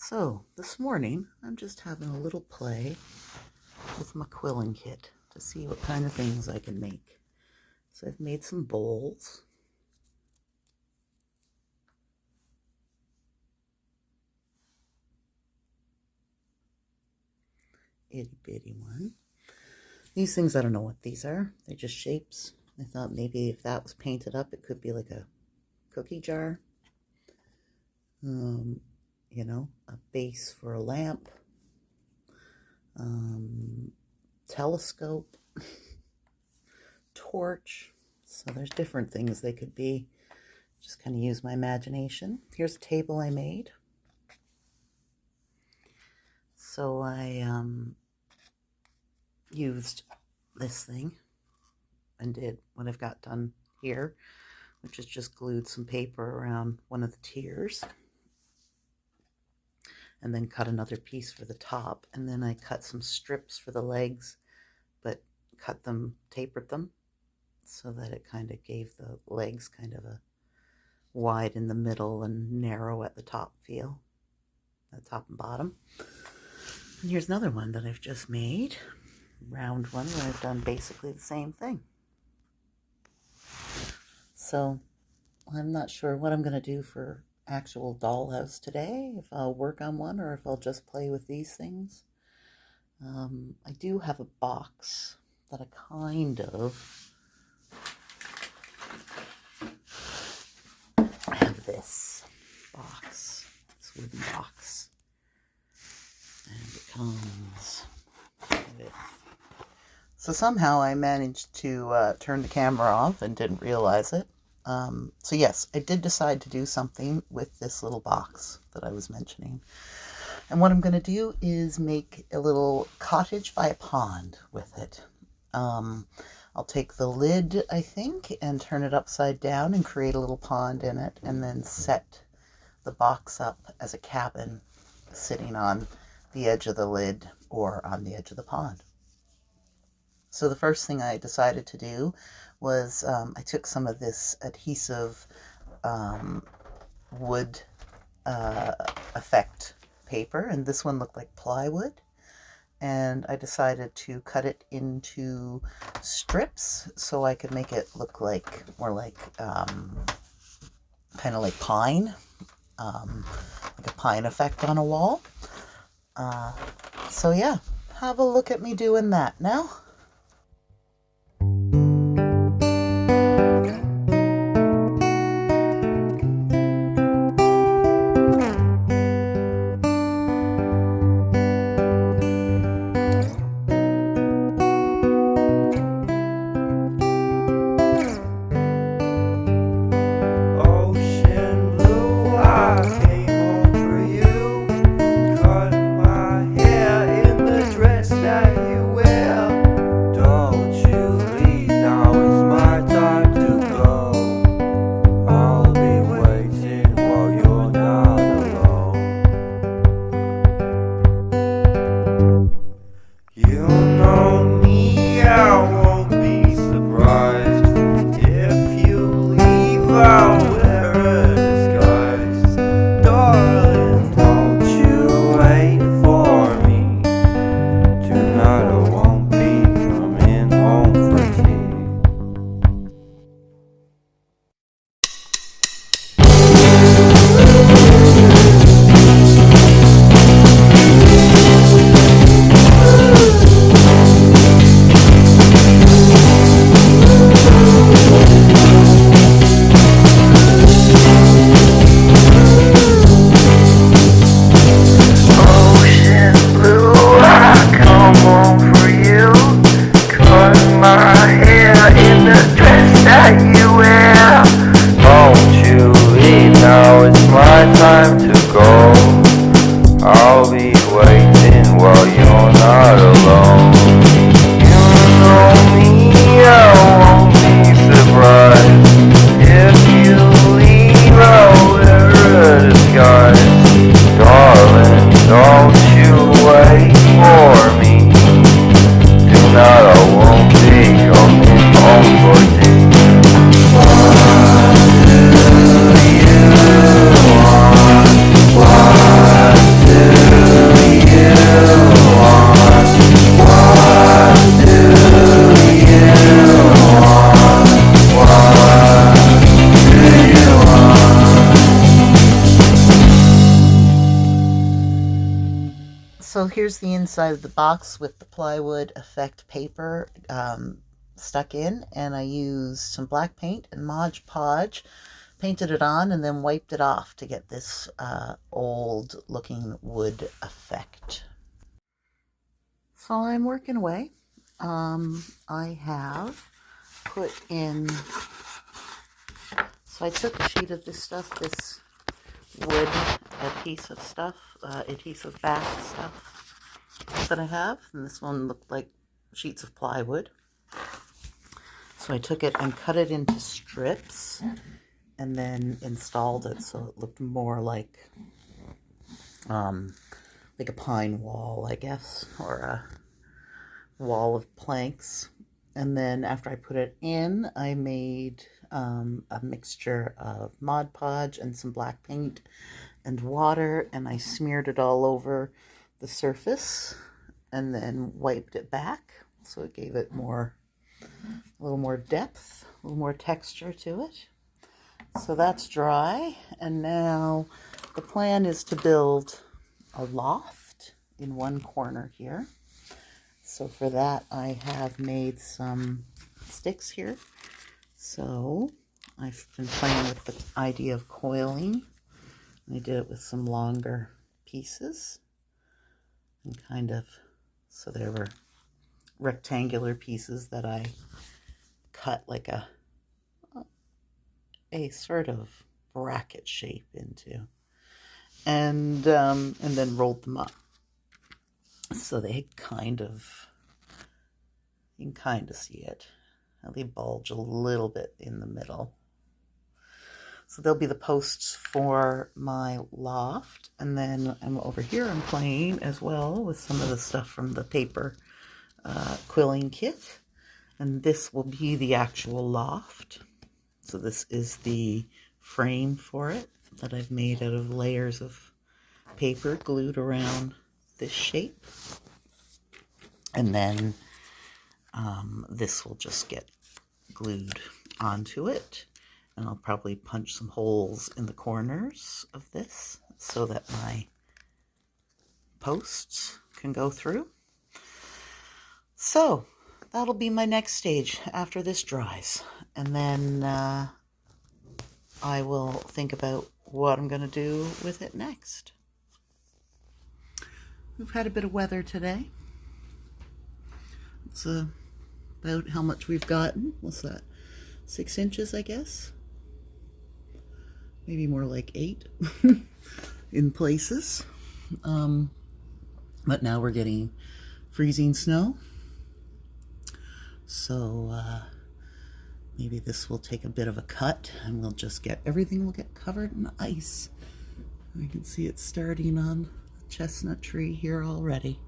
So this morning I'm just having a little play with my quilling kit to see what kind of things I can make. So I've made some bowls. Itty bitty one. These things, I don't know what these are. They're just shapes. I thought maybe if that was painted up, it could be like a cookie jar. You know, a base for a lamp. Telescope. Torch. So there's different things they could be. Just kind of use my imagination. Here's a table I made. So I used this thing and did what I've got done here, which is just glued some paper around one of the tiers and then cut another piece for the top, and then I cut some strips for the legs, but tapered them so that it kind of gave the legs kind of a wide in the middle and narrow at the top feel, the top and bottom. And here's another one that I've just made, round one, where I've done basically the same thing. So I'm not sure what I'm going to do for actual dollhouse today, if I'll work on one or if I'll just play with these things. I do have a box that I have this box, this wooden box, and it comes with. So somehow I managed to turn the camera off and didn't realize it. So yes, I did decide to do something with this little box that I was mentioning. And what I'm going to do is make a little cottage by a pond with it. I'll take the lid, I think, and turn it upside down and create a little pond in it, and then set the box up as a cabin sitting on the edge of the lid or on the edge of the pond. So the first thing I decided to do was I took some of this adhesive wood effect paper, and this one looked like plywood, and I decided to cut it into strips so I could make it look like more like kind of like pine, like a pine effect on a wall. So yeah, have a look at me doing that now. That you wear. So here's the inside of the box with the plywood effect paper stuck in, and I used some black paint and Mod Podge, painted it on, and then wiped it off to get this old looking wood effect. So I'm working away. I have put in, so I took a sheet of this stuff, this wood adhesive stuff, adhesive back stuff that I have, and this one looked like sheets of plywood. So I took it and cut it into strips and then installed it so it looked more like a pine wall, I guess, or a wall of planks. And then after I put it in, I made a mixture of Mod Podge and some black paint and water, and I smeared it all over the surface and then wiped it back, so it gave it a little more depth, a little more texture to it. So that's dry, and now the plan is to build a loft in one corner here. So for that, I have made some sticks here. So I've been playing with the idea of coiling. I did it with some longer pieces, and kind of, so there were rectangular pieces that I cut like a sort of bracket shape into, and then rolled them up. So they kind of, you can kind of see it. They bulge a little bit in the middle. So they'll be the posts for my loft. And then I'm over here, I'm playing as well with some of the stuff from the paper quilling kit. And this will be the actual loft. So this is the frame for it that I've made out of layers of paper glued around this shape. And then this will just get glued onto it. And I'll probably punch some holes in the corners of this so that my posts can go through. So that'll be my next stage after this dries. And then I will think about what I'm going to do with it next. We've had a bit of weather today. It's about how much we've gotten. What's that? 6 inches, I guess. Maybe more like 8 in places. But now we're getting freezing snow. So maybe this will take a bit of a cut, and we'll just get, everything will get covered in ice. I can see it starting on the chestnut tree here already.